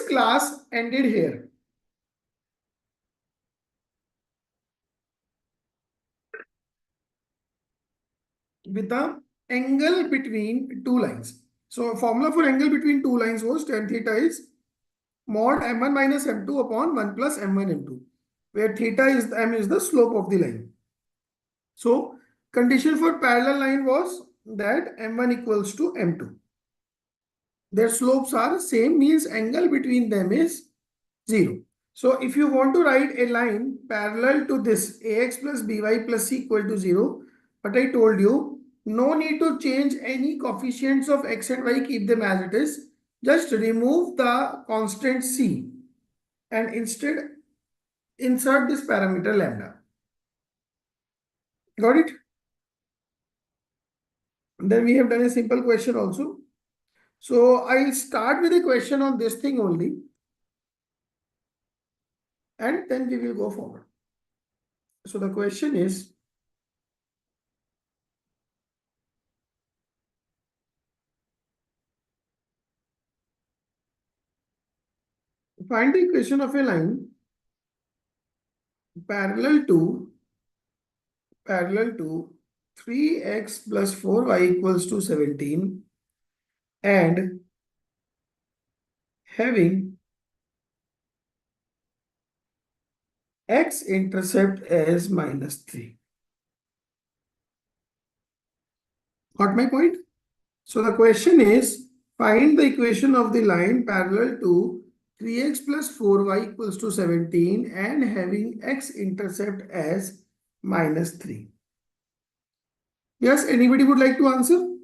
class ended here. With the angle between two lines. So formula for angle between two lines was tan theta is mod m1 minus m2 upon 1 plus m1 m2, where theta is m is the slope of the line. So condition for parallel line was that m1 equals to m2. Their slopes are same, means angle between them is 0. So if you want to write a line parallel to this ax plus by plus c equal to 0, but I told you no need to change any coefficients of x and y, keep them as it is. Just remove the constant c and instead insert this parameter lambda. Got it? Then we have done a simple question also. So I'll start with a question on this thing only, and then we will go forward. So the question is, find the equation of a line parallel to 3x plus 4y equals to 17 and having x-intercept as minus 3. Got my point? So the question is, find the equation of the line parallel to 3x plus 4y equals to 17 and having x-intercept as minus 3. Yes, anybody would like to answer?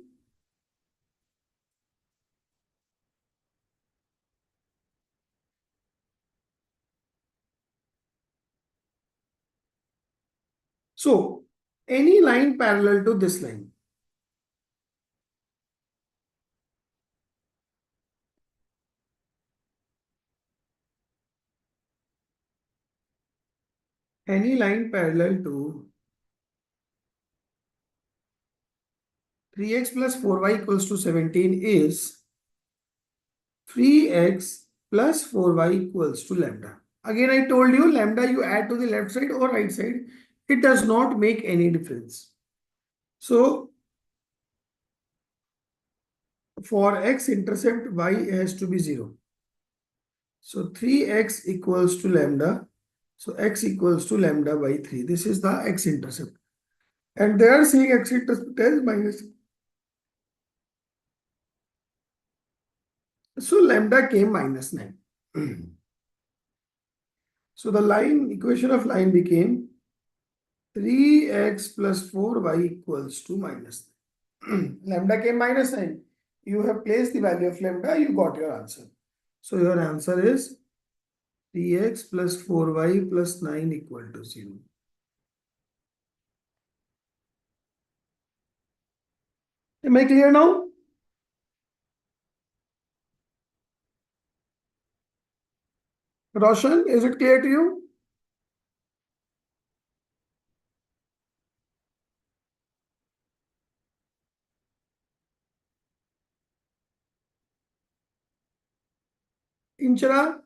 So, any line parallel to this line. Any line parallel to 3x plus 4y equals to 17 is 3x plus 4y equals to lambda. Again, I told you lambda you add to the left side or right side. It does not make any difference. So, for x-intercept, y has to be 0. So, 3x equals to lambda. So, x equals to lambda by 3. This is the x-intercept. And they are saying x-intercept as minus. So, lambda came minus 9. So, the line equation of line became 3x plus 4y equals to minus 9. Lambda came minus 9. You have placed the value of lambda, you got your answer. So your answer is 3x plus 4y plus 9 equal to 0. Am I clear now? Roshan, is it clear to you? Inchara?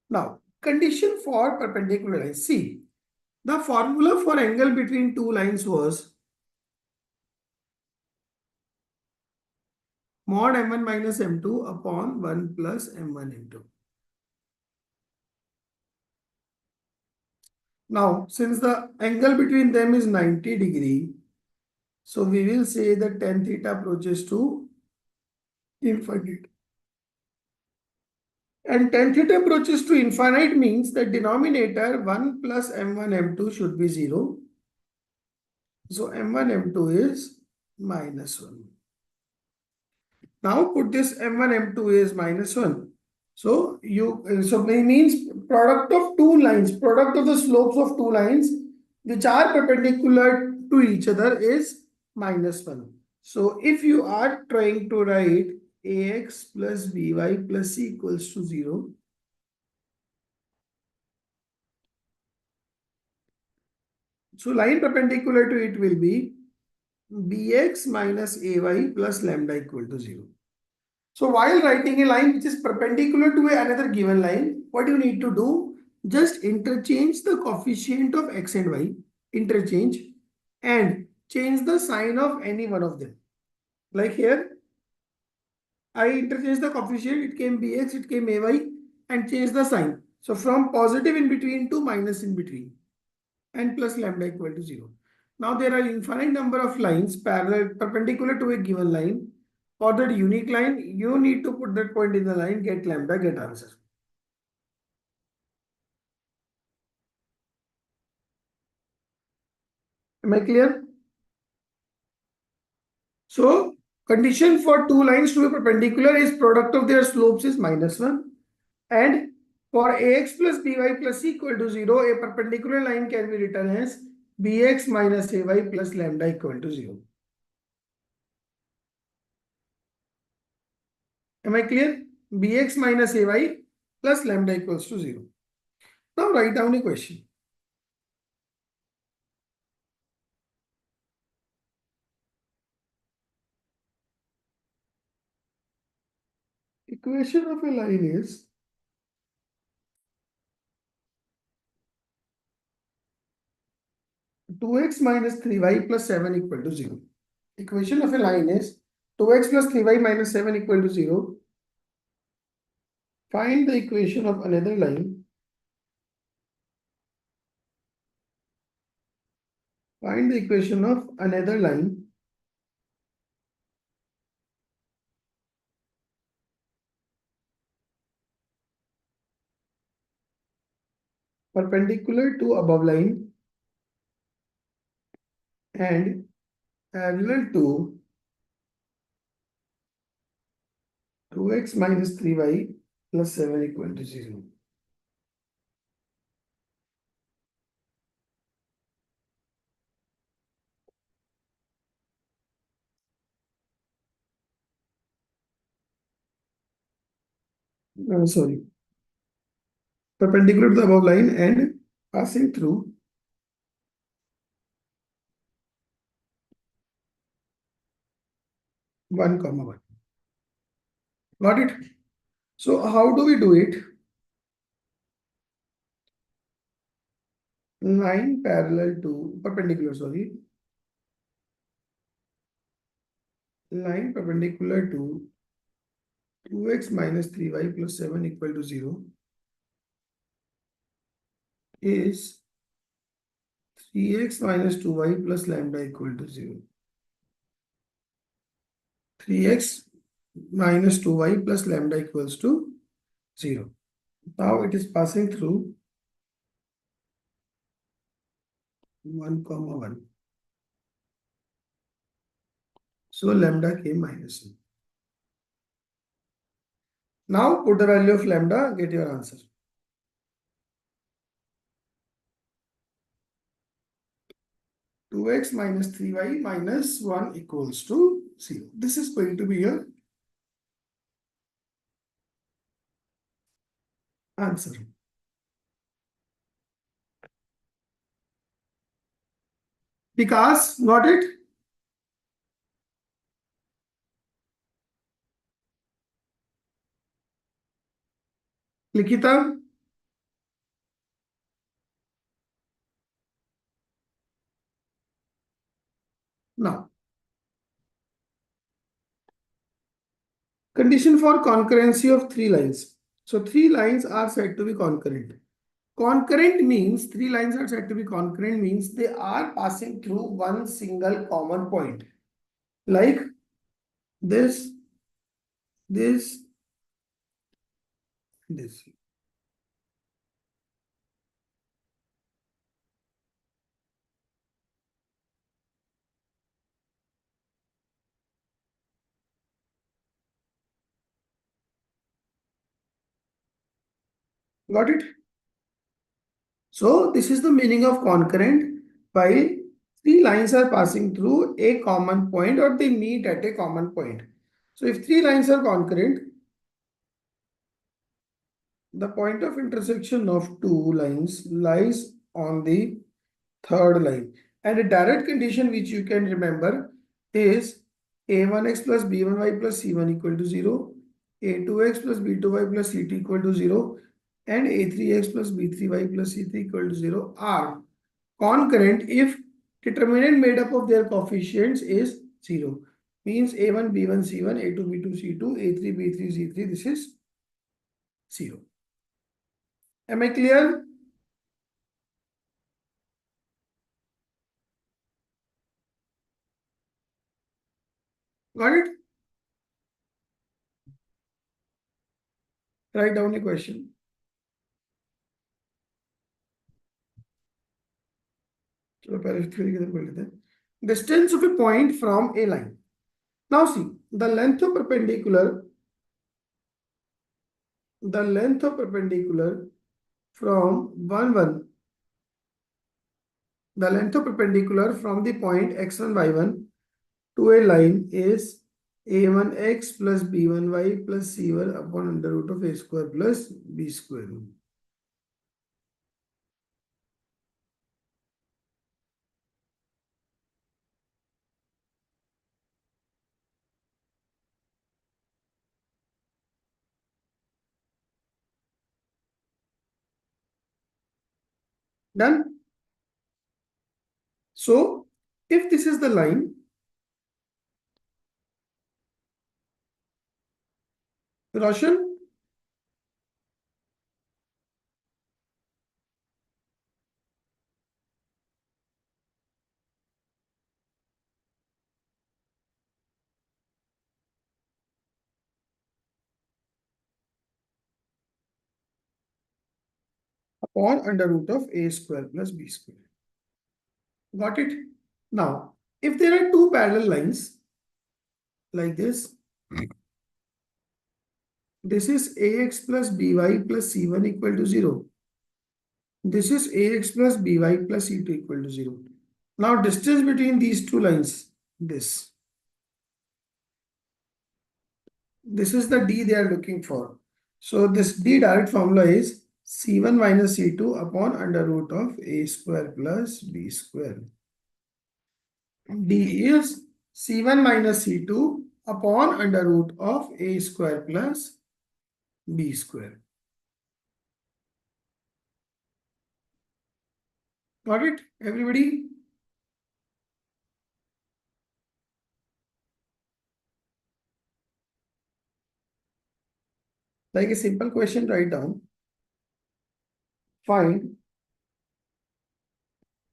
Now, condition for perpendicular lines. See, the formula for angle between two lines was mod m1 minus m2 upon 1 plus m1 m2. Now, since the angle between them is 90 degree, so we will say that tan theta approaches to infinite. And tan theta approaches to infinite means the denominator 1 plus m1 m2 should be 0. So m1 m2 is minus 1. Now put this m1 m2 is minus 1. So it means product of two lines, product of the slopes of two lines which are perpendicular to each other is minus 1. So if you are trying to write ax plus by plus c equals to 0, so line perpendicular to it will be bx minus ay plus lambda equal to 0. So while writing a line which is perpendicular to another given line, what you need to do? Just interchange the coefficient of x and y, interchange, and change the sign of any one of them. Like here, I interchanged the coefficient, it came bx, it came ay, and changed the sign. So from positive in between to minus in between, and plus lambda equal to 0. Now there are infinite number of lines parallel perpendicular to a given line. For that unique line, you need to put that point in the line, get lambda, get answer. Am I clear? So condition for two lines to be perpendicular is product of their slopes is -1, and for ax plus by plus c equal to 0, a perpendicular line can be written as bx minus ay plus lambda equal to 0. Am I clear? Bx minus ay plus lambda equals to 0. Now write down a question. Equation of a line is 2x minus 3y plus 7 equal to 0. Equation of a line is 2x plus 3y minus 7 equal to 0. Find the equation of another line. Find the equation of another line perpendicular to above line and parallel to 2x minus 3y plus 7 equal to 0. Sorry. Perpendicular to the above line and passing through 1, 1. Got it? So how do we do it? Line parallel to perpendicular, sorry. Line perpendicular to 2x minus 3y plus 7 equal to 0 is 3x minus 2y plus lambda equal to 0. 3x minus 2y plus lambda equals to 0. Now it is passing through 1, 1. So lambda came minus 1. Now put the value of lambda, get your answer. 2x minus 3y minus 1 equals to 0. This is going to be your answer. Because, got it? Likita? Now, condition for concurrency of three lines. So three lines are said to be concurrent. Concurrent means three lines are said to be concurrent means they are passing through one single common point. Like this, this. Got it? So this is the meaning of concurrent, while three lines are passing through a common point or they meet at a common point. So if three lines are concurrent, the point of intersection of two lines lies on the third line. And a direct condition which you can remember, is a1x plus b1y plus c1 equal to 0, a2x plus b2y plus c2 equal to 0, and a3x plus b3y plus c3 equal to 0 are concurrent if determinant made up of their coefficients is 0. Means a1 b1 c1, a2 b2 c2, a3 b3 c3, this is 0. Am I clear? Got it? Write down a question. चलो पहले theory की तरफ कर लेते हैं. Distance of a point from a line. Now see, the length of perpendicular from 1 1, the length of perpendicular from the point x1 y1 to a line is a1x plus b1y plus c1 upon under root of a square plus b square. Done? So, if this is the line, Roshan, upon under root of a square plus b square. Got it? Now, if there are two parallel lines like this is ax plus by plus c1 equal to 0. This is ax plus by plus c2 equal to 0. Now, distance between these two lines, this is the d they are looking for. So, this d direct formula is c1 minus c2 upon under root of a square plus b square. D is c1 minus c2 upon under root of a square plus b square. Got it, everybody? Like a simple question, write down. Find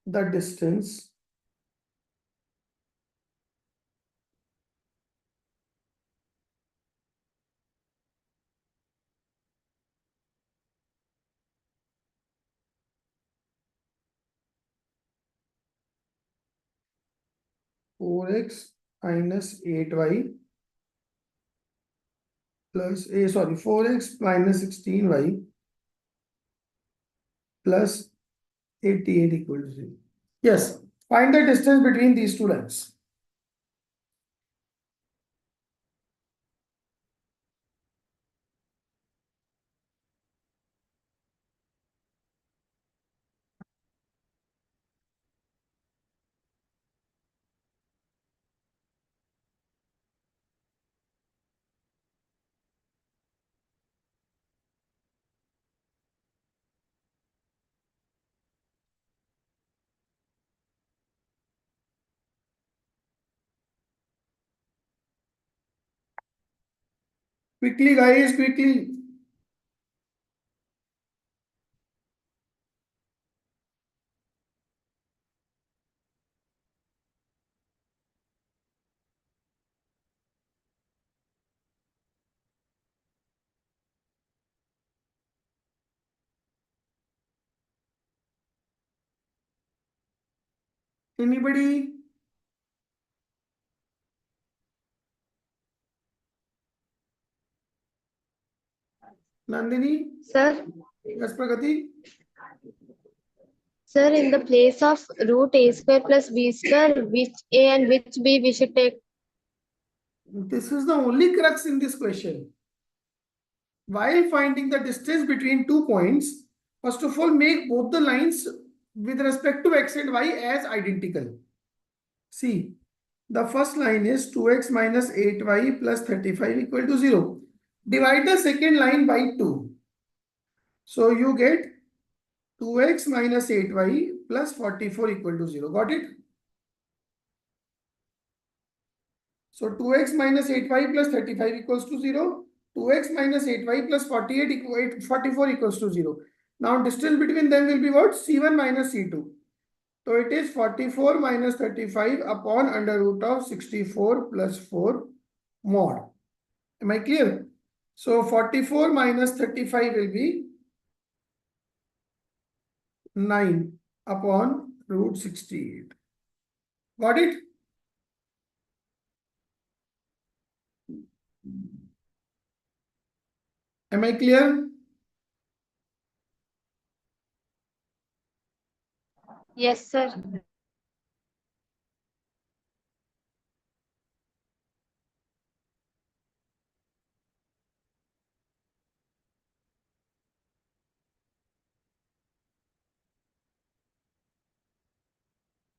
the distance four x minus 8y plus a 4x minus 16y plus 88 equal to 0. Yes, find the distance between these two lines. Quickly, guys, quickly. Anybody? Nandini? Sir, Yes, Pragati? sir, in the place of root a square plus b square, which a and which b we should take? This is the only crux in this question. While finding the distance between 2 points, first of all, make both the lines with respect to x and y as identical. See, The first line is 2x minus 8y plus 35 equal to 0. Divide the second line by 2. So you get 2x minus 8y plus 44 equal to 0. Got it? So 2x minus 8y plus 35 equals to 0. 2x minus 8y plus 44 equals to 0. Now distance between them will be what? C1 minus C2. So it is 44 minus 35 upon under root of 64 plus 4 mod. Am I clear? So 44 minus 35 will be 9 upon root 68. Got it? Am I clear? Yes, sir.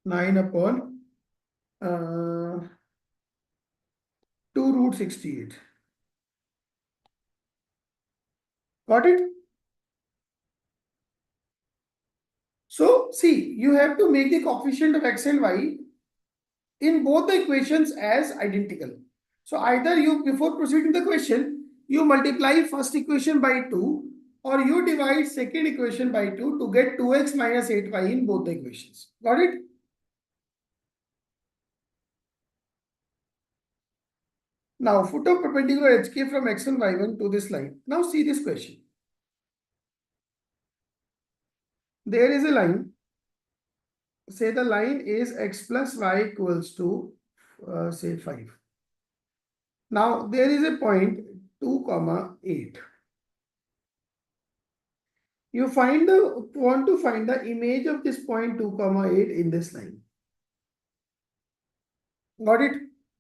Nine upon 2 root 68. Got it? So see, you have to make the coefficient of x and y in both the equations as identical. So either you, before proceeding the question, you multiply first equation by 2 or you divide second equation by 2 to get 2x minus 8y in both the equations. Got it? Now foot of perpendicular HK from x1 y1 to this line. Now see this question. There is a line. Say the line is x plus y equals to say 5. Now there is a point 2 comma 8. You want to find the image of this point 2 comma 8 in this line. Got it?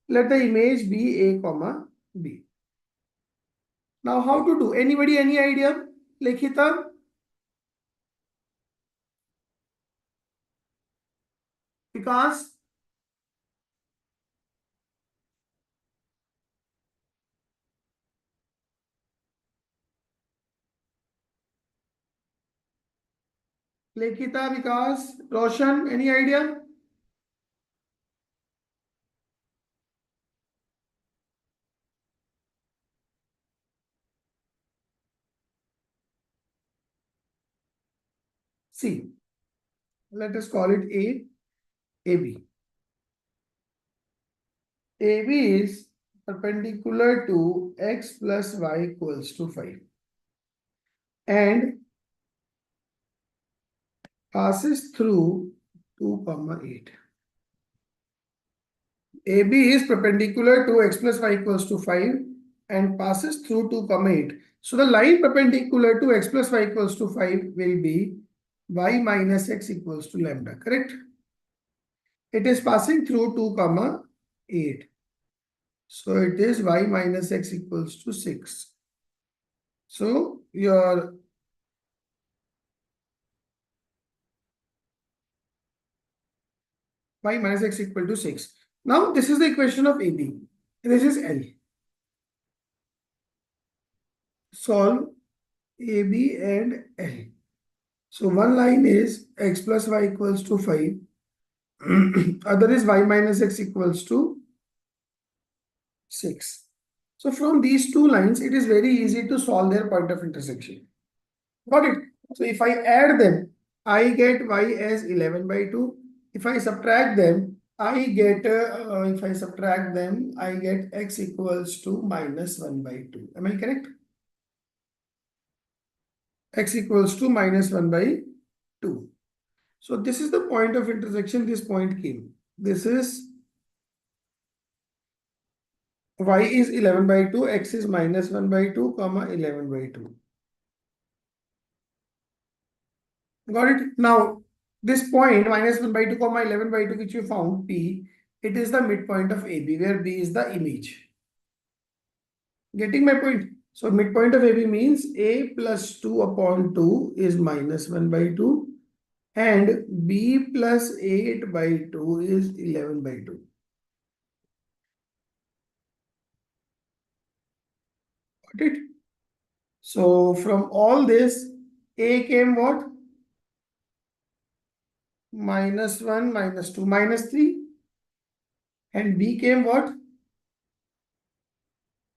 Let the image be a comma b. Now how to do? Anybody any idea? Likhita? Vikas? Likhita, Vikas, Roshan, any idea? See, let us call it A, AB. AB is perpendicular to x plus y equals to 5 and passes through 2 comma 8. AB is perpendicular to x plus y equals to 5 and passes through 2 comma 8. So the line perpendicular to x plus y equals to 5 will be y minus x equals to lambda, correct? It is passing through 2 comma 8. So it is y minus x equals to 6. So your y minus x equal to 6. Now this is the equation of AB. This is L. Solve AB and L. So one line is x plus y equals to 5. Other is y minus x equals to 6. So from these two lines, it is very easy to solve their point of intersection. Got it? So if I add them, I get y as 11 by 2. If I subtract them, I get x equals to minus 1 by 2. Am I correct? X equals to minus 1 by 2. So this is the point of intersection this point came. This is y is 11 by 2, x is minus 1 by 2, comma 11 by 2. Got it? Now, this point minus 1 by 2, comma 11 by 2, which you found P, it is the midpoint of AB, where B is the image. Getting my point? So midpoint of AB means A plus 2 upon 2 is minus 1 by 2 and B plus 8 by 2 is 11 by 2. Got it? So from all this, A came what? -1, -2, -3. And B came what?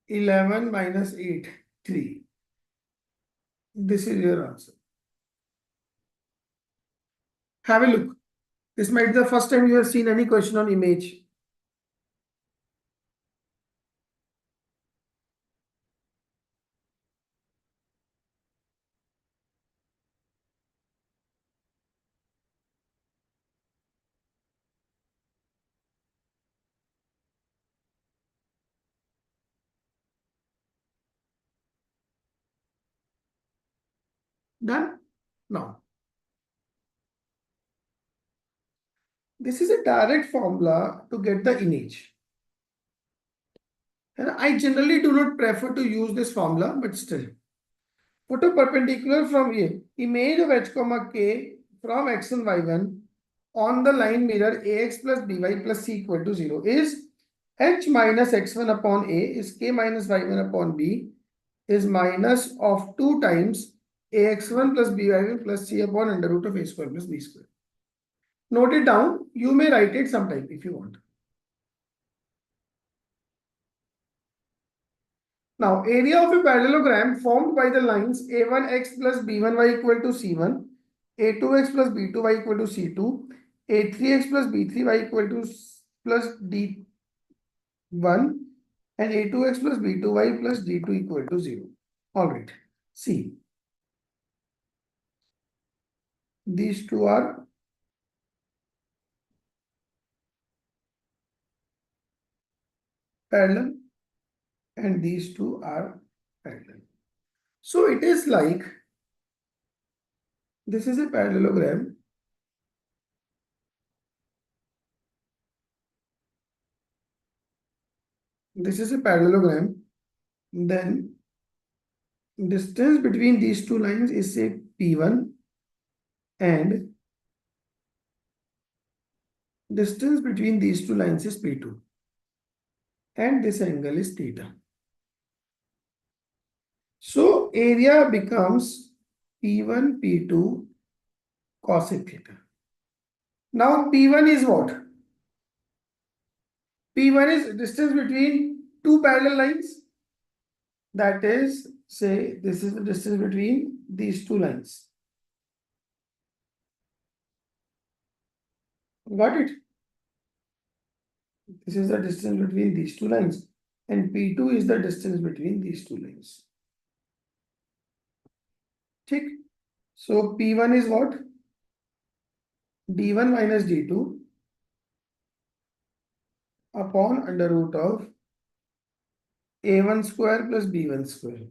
11 -8, 3. This is your answer. Have a look. This might be the first time you have seen any question on image. Done? Now, this is a direct formula to get the image. And I generally do not prefer to use this formula, but still. Put a perpendicular from A. Image of h comma k from x1 y1 on the line mirror ax plus by plus c equal to 0 is h minus x1 upon a is k minus y1 upon b is minus of 2 times ax1 plus by1 plus c upon under root of a square plus b square. Note it down. You may write it sometime if you want. Now, area of a parallelogram formed by the lines a1x plus b1y equal to c1, a2x plus b2y equal to c2, a3x plus b3y equal to plus d1, and a2x plus b2y plus d2 equal to 0. All right. See, these two are parallel and these two are parallel. So it is like this is a parallelogram. This is a parallelogram. Then distance between these two lines is say P1 and distance between these two lines is P2 and this angle is theta. So area becomes P1 P2 cosec theta. Now P1 is what? P1 is distance between two parallel lines. That is, say, this is the distance between these two lines. Got it? This is the distance between these two lines. And P2 is the distance between these two lines. Check. So P1 is what? D1 minus D2 upon under root of A1 square plus B1 square.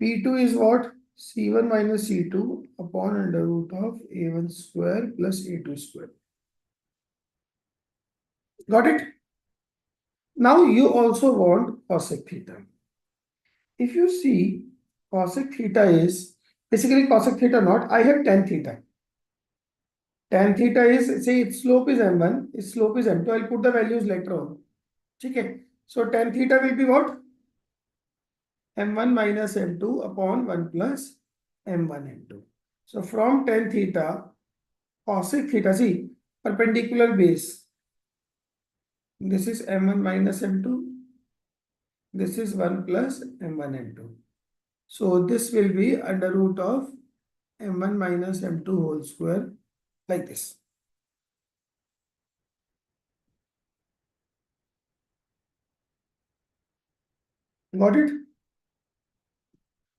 P2 is what? C1 minus C2 upon under root of A1 square plus A2 square. Got it? Now you also want cosec theta. If you see cosec theta is basically cosec theta not, I have tan theta. Tan theta is, say its slope is m1, its slope is m2. I'll put the values later on. Okay. So tan theta will be what? m1 minus m2 upon 1 plus m1 m2. So from tan theta, cosec theta, see, perpendicular base. This is m1 minus m2. This is 1 plus m1 m2. So this will be under root of m1 minus m2 whole square like this. Got it?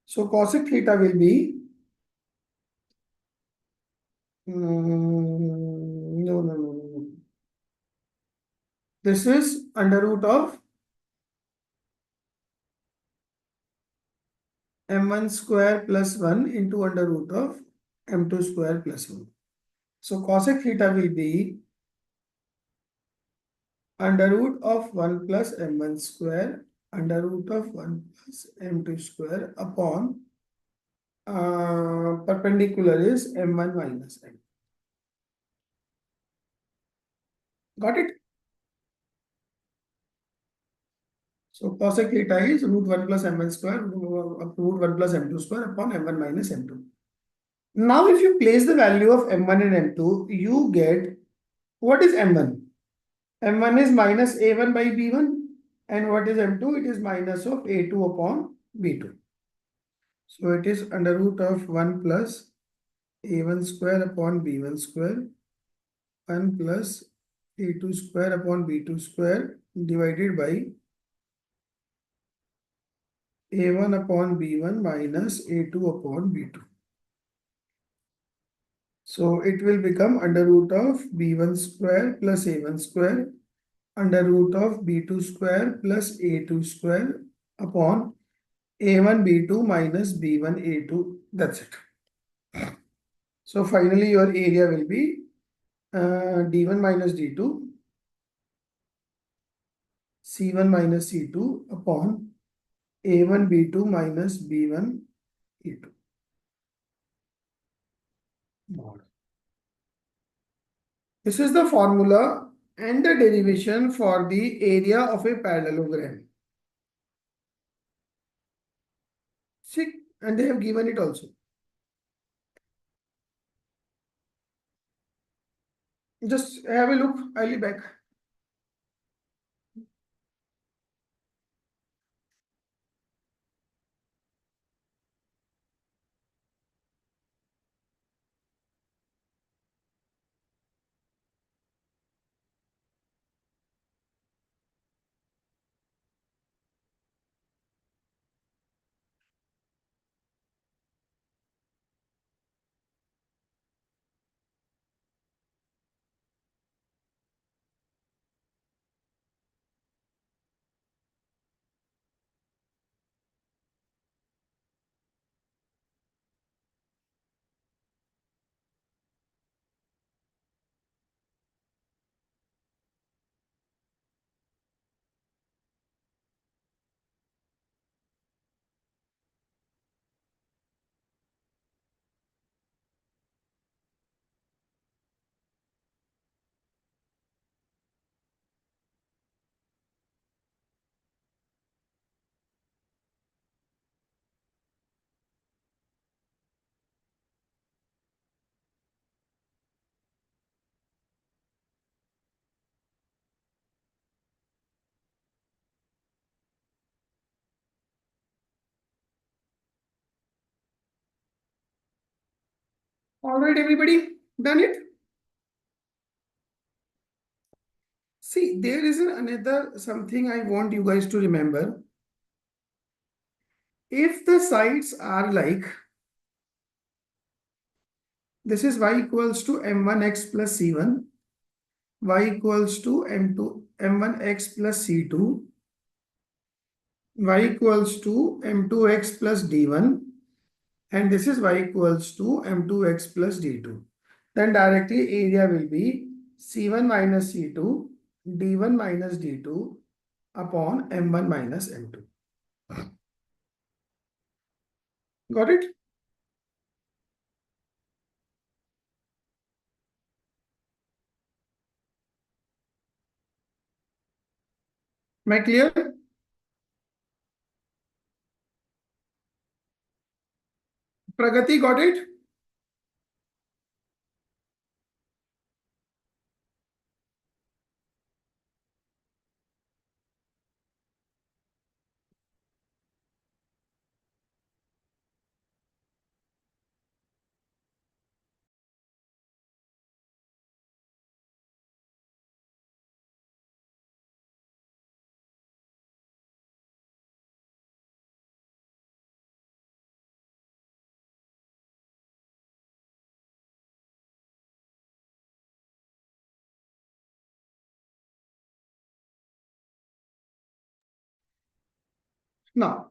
So cosec theta will be no. This is under root of m1 square plus 1 into under root of m2 square plus 1. So cosec theta will be under root of 1 plus m1 square under root of 1 plus m2 square upon perpendicular is m1 minus m. Got it? So cosec theta is root 1 plus m1 square, root 1 plus m2 square upon m1 minus m2. Now, if you place the value of m1 and m2, you get what is m1? m1 is minus a1 by b1, and what is m2? It is minus of a2 upon b2. So it is under root of 1 plus a1 square upon b1 square, 1 plus a2 square upon b2 square divided by a1 upon b1 minus a2 upon b2. So it will become under root of b1 square plus a1 square under root of b2 square plus a2 square upon a1 b2 minus b1 a2. That's it. So finally your area will be d1 minus d2 c1 minus c2 upon a1 b2 minus b1 e2. Mod. This is the formula and the derivation for the area of a parallelogram. See, and they have given it also. Just have a look. I'll be back. All right, everybody, done it? See, there is another something I want you guys to remember. If the sides are like, this is y equals to m1x plus c1, y equals to m1x plus c2, y equals to m2x plus d1, and this is y equals to m2x plus d2. Then directly area will be c1 minus c2, d1 minus d2 upon m1 minus m2. Got it? Am I clear? Pragati, got it? Now,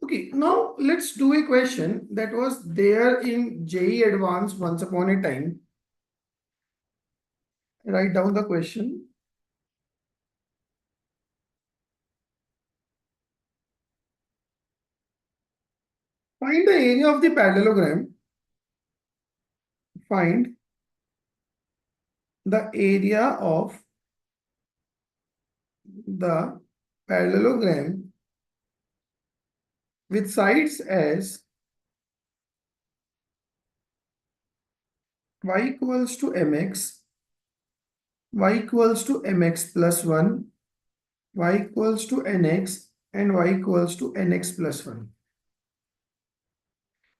okay, now let's do a question that was there in JEE Advanced once upon a time. Write down the question. Find the area of the parallelogram. Find the area of the parallelogram with sides as y equals to mx, y equals to mx plus 1, y equals to nx, and y equals to nx plus 1.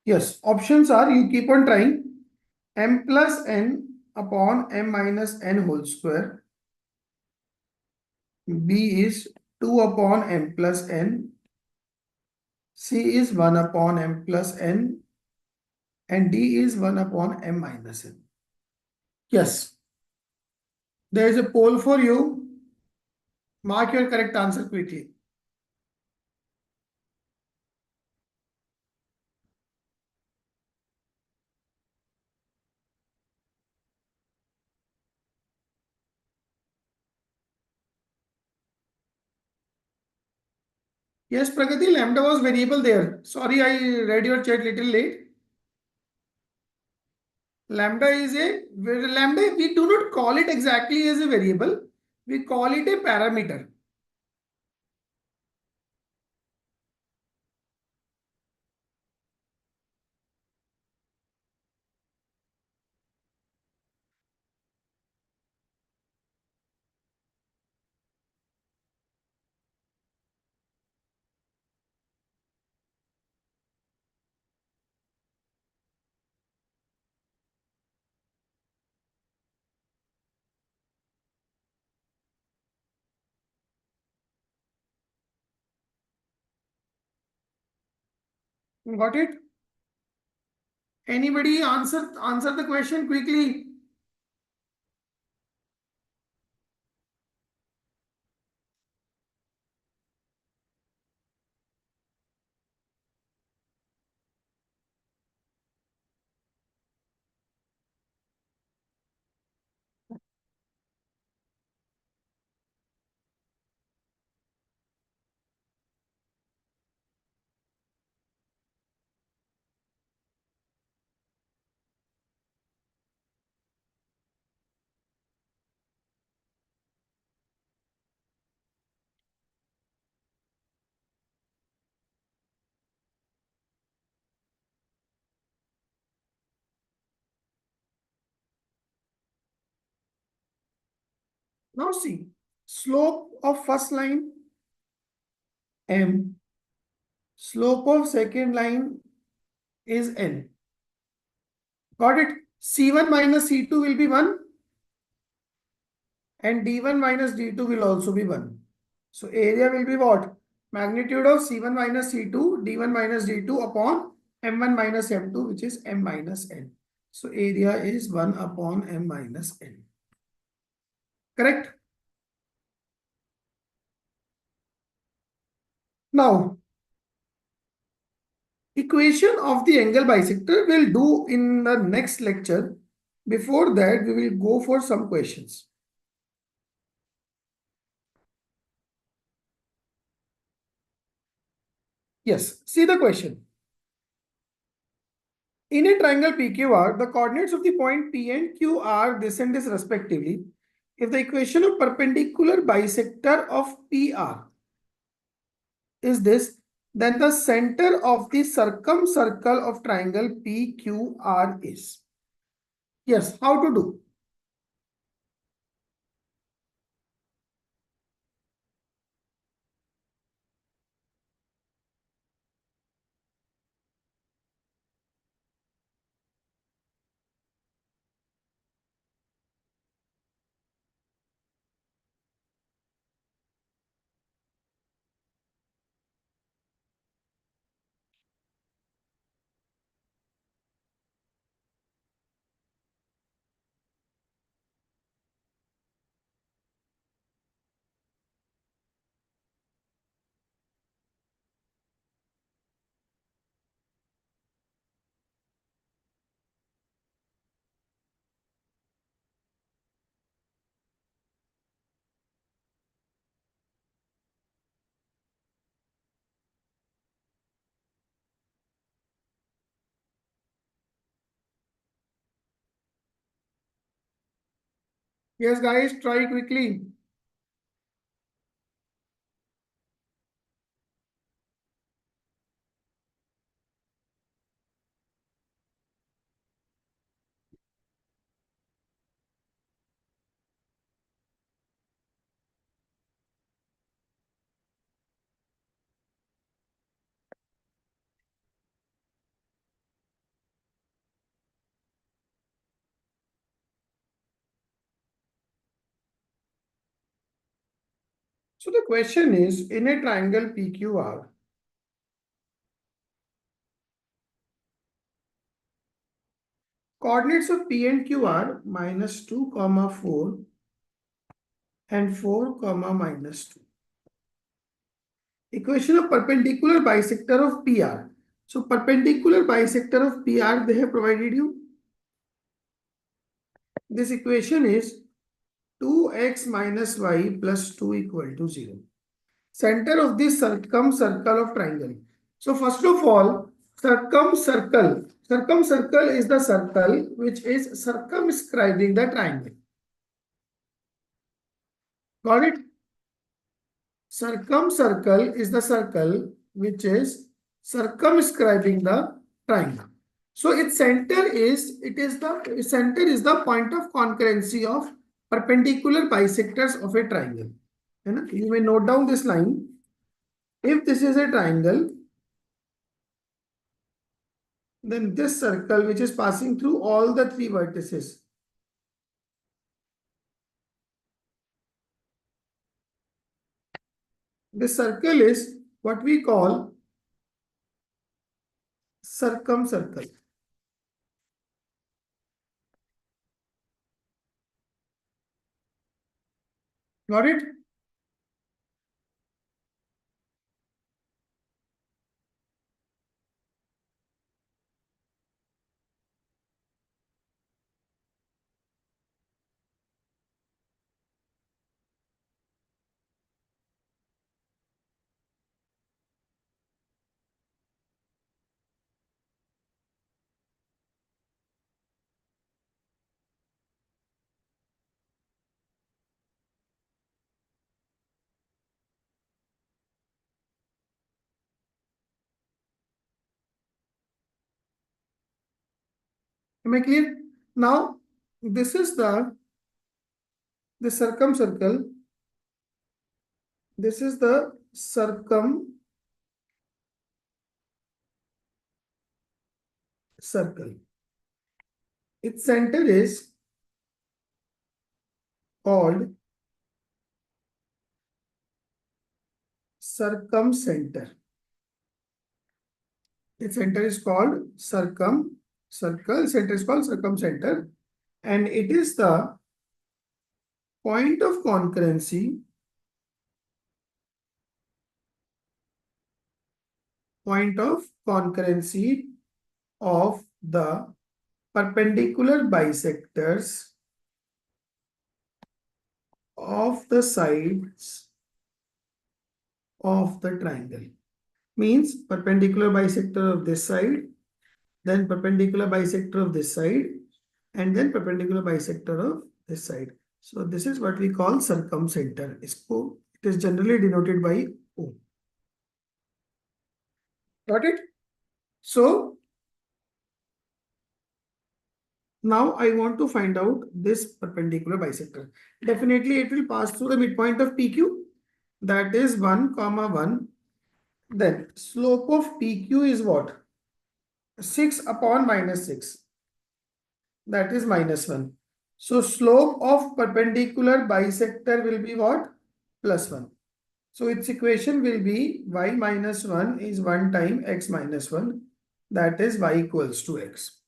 Yes, options are, you keep on trying, m plus n upon m minus n whole square. B is 2 upon m plus n. C is 1 upon m plus n. And D is 1 upon m minus n. Yes, there is a poll for you. Mark your correct answer quickly. Yes, Pragati, lambda was variable there. Sorry, I read your chat little late. Lambda is lambda, we do not call it exactly as a variable. We call it a parameter. Got it? Anybody answer the question quickly? Now see, slope of first line m, slope of second line is n. Got it? C1 minus C2 will be 1 and D1 minus D2 will also be 1. So area will be what? Magnitude of C1 minus C2, D1 minus D2 upon M1 minus M2, which is M minus N. So area is 1 upon M minus N. Correct? Now, equation of the angle bisector we'll do in the next lecture. Before that, we will go for some questions. Yes, see the question. In a triangle PQR, the coordinates of the point P and Q are this and this respectively. If the equation of perpendicular bisector of PR is this, then the center of the circumcircle of triangle PQR is. Yes, how to do? Yes, guys, try quickly. So the question is, in a triangle PQR, coordinates of P and Q are -2, 4 and 4, -2. Equation of perpendicular bisector of PR. So perpendicular bisector of PR they have provided you. This equation is 2x minus y plus 2 equal to 0. Center of this circumcircle of triangle. So first of all, circumcircle. Circumcircle is the circle which is circumscribing the triangle. Got it? Circumcircle is the circle which is circumscribing the triangle. So its center is, center is the point of concurrency of perpendicular bisectors of a triangle. You may note down this line. If this is a triangle, then this circle which is passing through all the three vertices. This circle is what we call circumcircle. Got it? Am I clear? Now, this is the circumcircle. This is the circumcircle. Its center is called circumcenter. Its center is called circumcircle. Center is called circumcenter, and it is the point of concurrency. Point of concurrency of the perpendicular bisectors of the sides of the triangle. Means perpendicular bisector of this side, then perpendicular bisector of this side, and then perpendicular bisector of this side. So this is what we call circumcenter. It is generally denoted by O. Got it? So now I want to find out this perpendicular bisector. Definitely it will pass through the midpoint of PQ. That is 1, 1. Then slope of PQ is what? 6 upon -6. That is -1. So slope of perpendicular bisector will be what? +1. So its equation will be y minus 1 is 1 time x minus 1. That is y equals to x.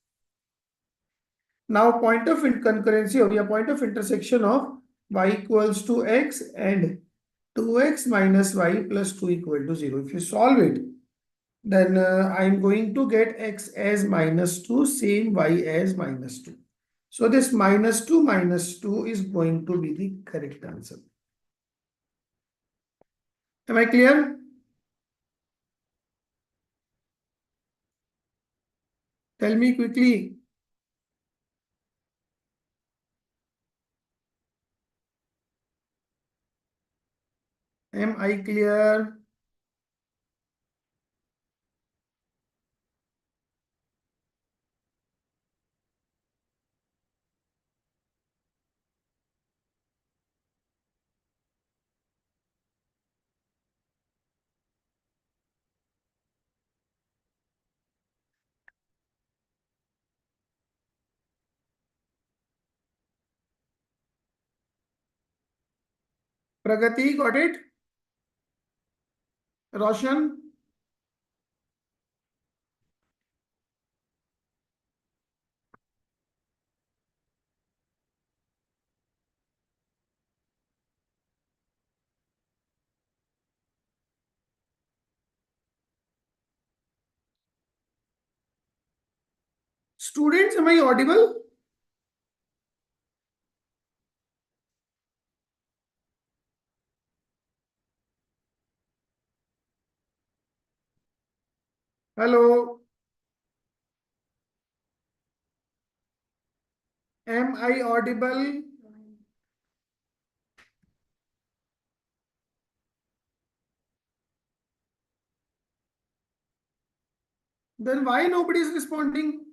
Now point of concurrency or point of intersection of y equals to x and 2x minus y plus 2 equal to 0. If you solve it, then I'm going to get x as -2, same y as -2. So this -2 is going to be the correct answer. Am I clear? Tell me quickly. Am I clear? Pragati, got it? Roshan? Students, am I audible? Hello? Am I audible? Then why nobody is responding?